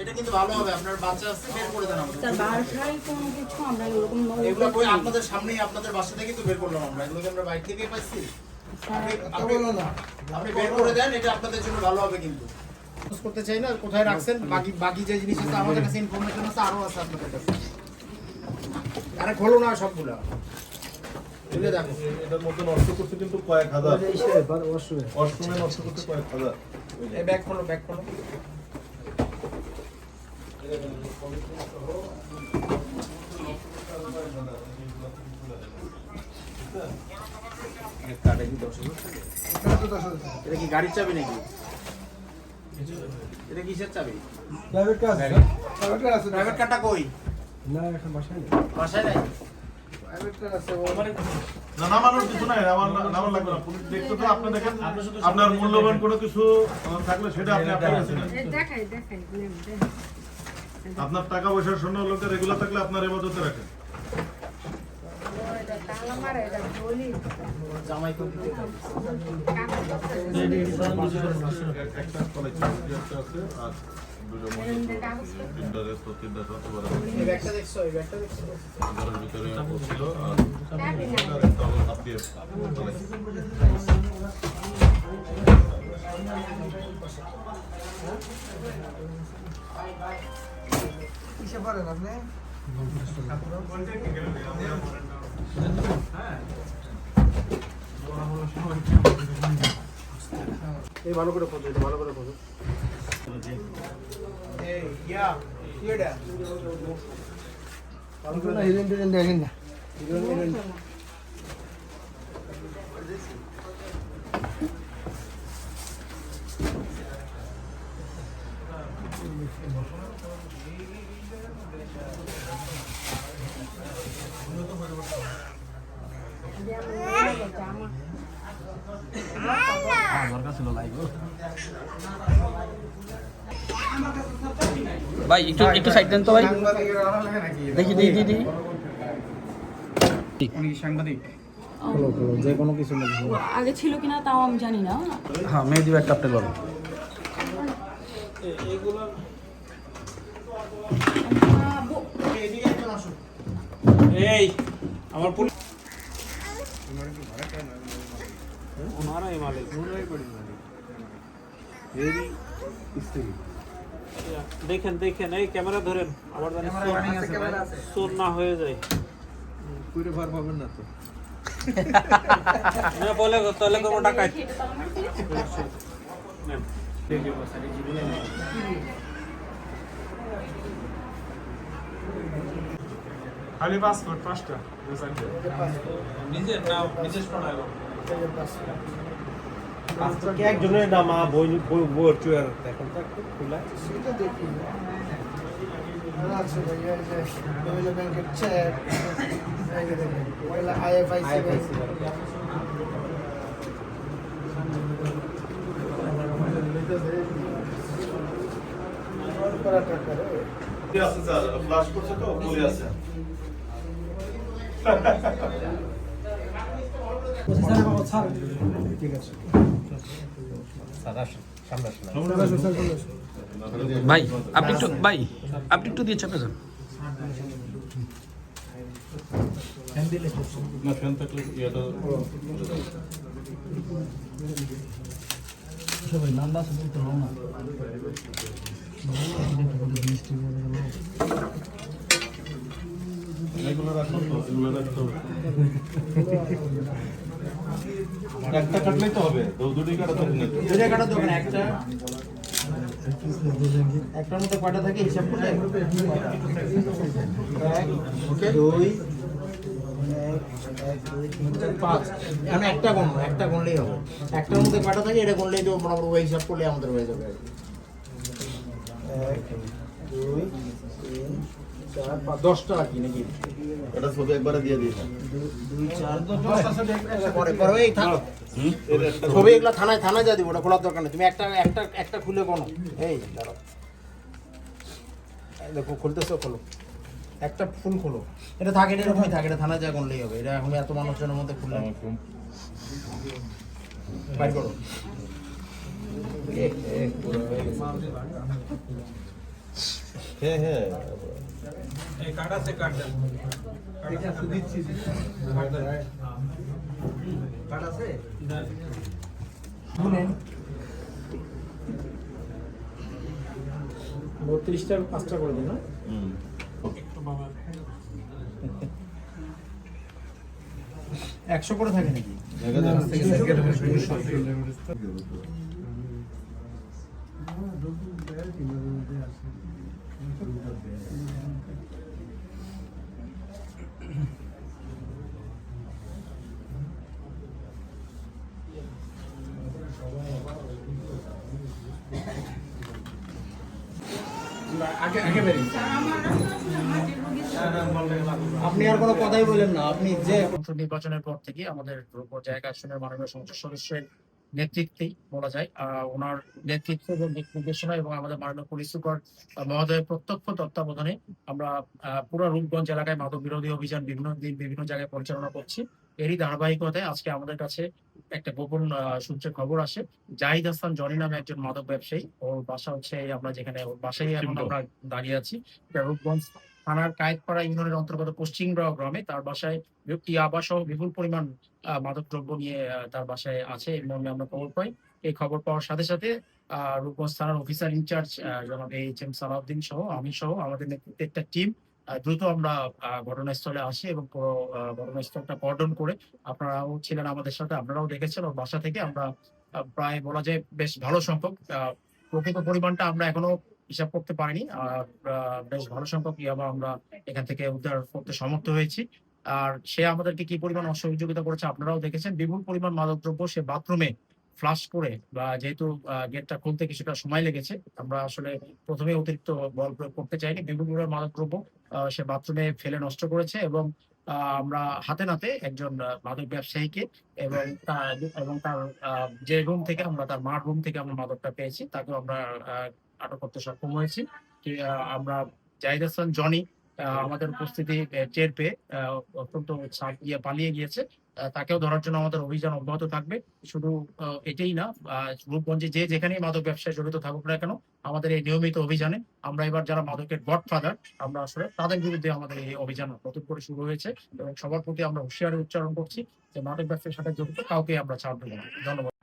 এটা কিন্তু ভালো হবে, আপনার বাচ্চা আছে বের করে দেন আমাদের। স্যার বাসায় কোনো কিছু আমরা এরকম এগুলো কই আপনাদের সামনেই, আপনাদের বাসা থেকে তো বের করলাম আমরা, এগুলো কি আমরা বাইরে থেকে পাইছি? আপনি বের করে দেন, এটা আপনাদের জন্য ভালো হবে। কিন্তু করতে চাই না কোথায় রাখছেন, বাকি যে জিনিস আছে আমাদের কাছে ইনফরমেশন আছে, আরো আছে আপনাদের কাছে। আরে খোলো না সবগুলা, খুলে দেখো। এটার মধ্যে নষ্ট করতে কিন্তু কয়েক হাজার, ওয়াশরুমে নষ্ট করতে কয়েক হাজার। এই ব্যাগ খোলো, ব্যাগ খোলো। এটা কি গাড়ির চাবি নাকি? এটা কিসের চাবি? প্রাইভেট কার আছে? প্রাইভেট কারটা কই? না এখন বাসায় নেই। বাসায় নাই? প্রাইভেট কার আছে না নামানোর কিছু নাই, নামান লাগবে না। পুলিশ দেখতে তো আপনি দেখেন, আপনার মূল্যবান কোনো কিছু থাকলে সেটা আপনি আপনার কাছে নেন। দেখাই আপনার টাকা পয়সার শূন্য লোকের রেগুলার থাকলে আপনার এবাদতে রাখেন। জামাই তো দিতে হবে। একটা কলেজ আছে আর দুটো মহিলা, তিনটা রেস্ট, তিনটা সাথে বড় এই ব্যাগটা দেখছো, এই ব্যাগটা দেখছো? ঘরের ভিতরে ছিল আর একটা হাত দিয়ে কিসে পারেন আপনি? এই ভালো করে খোঁজো, এটা ভালো করে খোঁজো। এই ইয়া ইয়েডা ভালো করে হিরেন টিরেন দেখেন না। ভাই একটু একটু সাইড দেন তো ভাই, দেখি দেখি দেখি। সাংবাদিক যে কোনো কিছু আগে ছিল কিনা তাও আমি জানি না। হ্যাঁ মেহেদি একটা আপনি বলেন। এদিকে একজন আসুন। এই আমার পুলিশ ওনারাই মালিক, দেখেন দেখেন, এই ক্যামেরা ধরেন, আবার জানি চোর না হয়ে যায়। পুরো ভার পাবেন না তো। না বলে তাহলে কোনো টাকা খালি পাসপোর্ট 5টা নিজের নাম নিজের শোনায় একজনের নাম বই চুয়ার এখন খোলা সেটা দেখি আছে ভাইয়া, এই যে বিভিন্ন ব্যাংকের চেক, এই যে দেখেন এগুলো আইএফআইসি ব্যাংক। করা টাকা রে। আছে স্যার, ফ্লাশ করছে তো পরে আছে। ঠিক আছে ভাই আপনি একটু দিয়ে চাপে যান। না ফ্যান থাকলে এটা সবাই নাম্বার শুনতে তো না। এগুলো রাখুন তো, এগুলো রাখতে হবে। একটা কাটলেই তো হবে, দুটি কাটা থাকে না। দুইটা কাটার দোকানে একটার মধ্যে কয়টা থাকে হিসাব করে? 1 2 5, আমি একটা গুনবো, একটা গুনলেই হবে। একটার মধ্যে কয়টা থাকে এটা গুনলেই তো মোটামুটি ওই হিসাব করলে আমাদের হয়ে যাবে। 1 2 3 4 5 10টা কি নাকি? এটা ছবি একবারে দিয়ে দিই। 2 4 10 পরে পরে এই থাক ছবি এগুলা থানায় যা দিব, ওটা খোলার দরকার নেই। তুমি একটা খুলে কোনো এই দাঁড়াও, দেখো খুলতেছো, খোলো একটা ফুল খোলো। এটা থাকে, এটা এরকমই থাকে, এটা থানায় যা করলেই হবে। এটা এখন এত মানুষজনের মধ্যে খুললে বাইর করো। পুরো হয়ে গেছে। হ্যাঁ হ্যাঁ শুনেন 32টা 5টা করে দিন না হুম। একটু বাবা 100 করে থাকে নাকি দেখা যাবে। আগে আগে বেরিয়ে আপনি আর কোনো কথাই বলেন না আপনি যে নির্বাচনের পর থেকে আমাদের পর্যায়ে আসনের মাননীয় সংসদ সদস্যের নেতৃত্বেই বলা যায় ওনার নেতৃত্ব এবং দিক নির্দেশনা এবং আমাদের মাননীয় পুলিশ সুপার মহোদয়ের প্রত্যক্ষ তত্ত্বাবধানে আমরা পুরো রূপগঞ্জ এলাকায় মাদক বিরোধী অভিযান বিভিন্ন দিন বিভিন্ন জায়গায় পরিচালনা করছি। এরই ধারাবাহিকতায় আজকে আমাদের কাছে একটা গোপন সূত্রে খবর আসে জাহিদ হাসান জনি নামে একজন মাদক ব্যবসায়ী, ওর বাসা হচ্ছে আমরা যেখানে ওর বাসায় এখন আমরা দাঁড়িয়ে আছি রূপগঞ্জ থানার কায়েতপাড়া ইউনিয়নের অন্তর্গত পশ্চিমগাঁও গ্রামে। তার বাসায় ইয়াবা সহ বিপুল পরিমাণ মাদক দ্রব্য নিয়ে তার বাসায় আছে এই মর্মে আমরা খবর পাই। এই খবর পাওয়ার সাথে সাথে রূপগঞ্জ থানার অফিসার ইনচার্জ জনাব এইচ.এম. সালাউদ্দিন সহ আমি সহ আমাদের নেতৃত্বে একটা টিম দ্রুত আমরা ঘটনাস্থলে আসি এবং পুরো ঘটনাস্থলটা কর্ডন করে, আপনারাও ছিলেন আমাদের সাথে, আপনারাও দেখেছেন ওর বাসা থেকে আমরা প্রায় বলা যায় বেশ ভালো সংখ্যক, প্রকৃত পরিমাণটা আমরা এখনো হিসাব করতে পারিনি, বেশ ভালো সংখ্যক ইয়াবা আমরা এখান থেকে উদ্ধার করতে সমর্থ হয়েছি। আর সে আমাদেরকে কি পরিমাণ অসহযোগিতা করেছে আপনারাও দেখেছেন। বিপুল পরিমাণ মাদকদ্রব্য সে বাথরুমে ফ্লাশ করে, বা যেহেতু গেটটা খুলতে কিছুটা সময় লেগেছে, আমরা আসলে প্রথমে অতিরিক্ত বল প্রয়োগ করতে চাইনি। বিপুল পরিমাণ মাদকদ্রব্য সে বাথরুমে ফেলে নষ্ট করেছে এবং আমরা হাতে নাতে একজন মাদক ব্যবসায়ীকে এবং তার যে রুম থেকে আমরা, তার মার রুম থেকে আমরা মাদকটা পেয়েছি, তাকেও আমরা আটক করতে সক্ষম হয়েছি। আমরা জাহিদ হাসান জনি আমাদের উপস্থিতি টের পেয়ে অত্যন্ত পালিয়ে গিয়েছে। তাকেও ধরার জন্য আমাদের অভিযান অব্যাহত থাকবে। শুধু এটাই না, রূপগঞ্জে যে যেখানেই মাদক ব্যবসায় জড়িত থাকুক না কেন, আমাদের এই নিয়মিত অভিযানে আমরা এবার যারা মাদকের গডফাদার আমরা আসলে তাদের বিরুদ্ধে আমাদের এই অভিযান নতুন করে শুরু হয়েছে এবং সবার প্রতি আমরা হুঁশিয়ারি উচ্চারণ করছি যে মাদক ব্যবসার সাথে জড়িত কাউকে আমরা ছাড় দেব না। ধন্যবাদ।